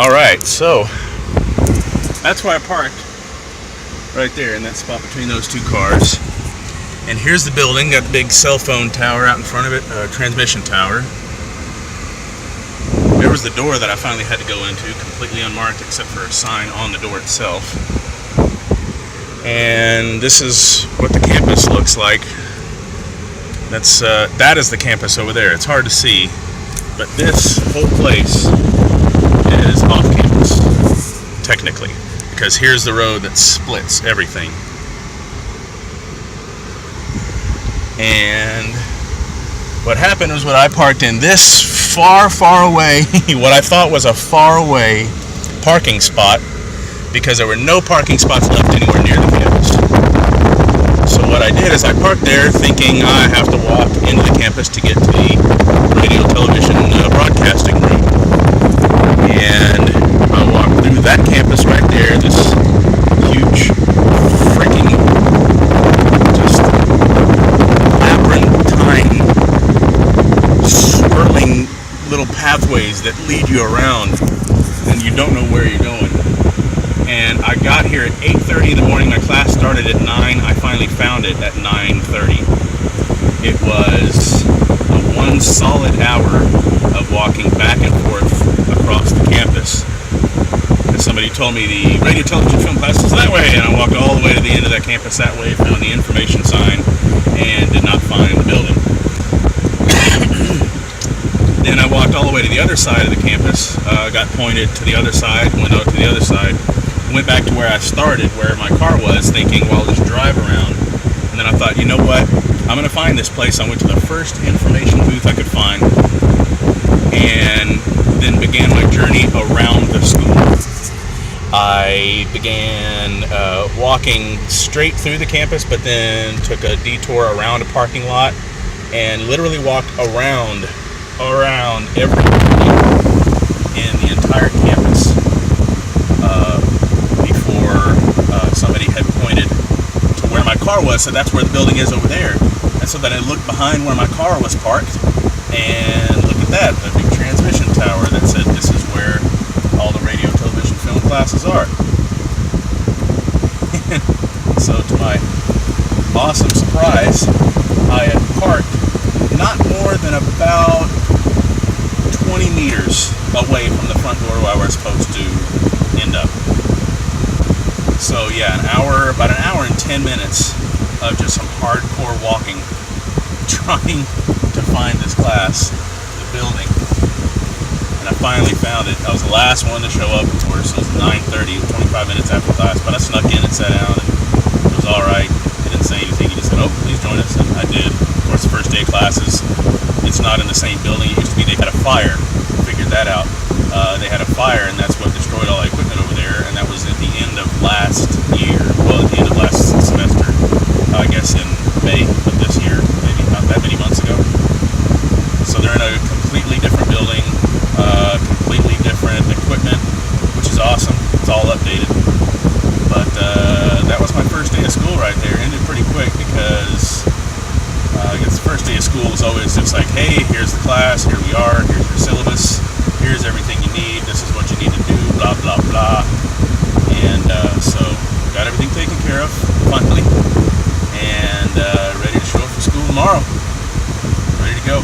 Alright, so that's where I parked, right there in that spot between those two cars. And here's the building, got the big cell phone tower out in front of it, transmission tower. There was the door that I finally had to go into, completely unmarked except for a sign on the door itself. And this is what the campus looks like. That is the campus over there. It's hard to see, but this whole place is off campus, technically, because here's the road that splits everything. And what happened was, when I parked in this far away, what I thought was a far away parking spot, because there were no parking spots left anywhere near the campus. So what I did is I parked there thinking I have to walk into the campus to get to the radio television broadcasting room. And I walked through that campus right there, this huge freaking just labyrinthine swirling little pathways that lead you around and you don't know where you're going. And I got here at 8:30 in the morning. My class started at 9. I finally found it at 9:30. It was one solid hour of walking back and forth across the campus. And somebody told me the radio, television, film class is that way, and I walked all the way to the end of that campus that way, found the information sign, and did not find the building. Then I walked all the way to the other side of the campus, got pointed to the other side, went out to the other side, went back to where I started, where my car was, thinking, well, I'll just drive around. And then I thought, you know what, I'm going to find this place. I went to the first information booth I could find, and then began my journey around the school. I began walking straight through the campus, but then took a detour around a parking lot, and literally walked around every building in the entire campus before somebody had pointed to where my car was, so that's where the building is over there. And so then I looked behind where my car was parked, and look at that, a big transmission tower that said this is where all the radio, television, film classes are. So to my awesome surprise, I had parked not more than about 20 meters away from the front door where I was supposed to end up. So yeah, about an hour and 10 minutes of just some hardcore walking, trying to find this class, the building. And I finally found it. I was the last one to show up, of course. It was 9:30, 25 minutes after class, but I snuck in and sat down, and it was all right. He didn't say anything. He just said, "Oh, please join us," and I did. Of course, the first day of classes, it's not in the same building. It used to be they had a fire. Figured that out. They had a fire, and that's what destroyed all the equipment over there, and that was at the end of last year. Well, at the end of last semester, I guess in May of this year, maybe not that many months ago. So they're in a completely different building, completely different equipment, which is awesome. It's all updated. But that was my first day of school right there. Ended pretty quick because I guess the first day of school was always just like, hey, here's the class, here we are, here's your syllabus, here's everything you need, this is what you need to do, blah, blah, blah. And so got everything taken care of, finally, and ready to show up for school tomorrow. Ready to go.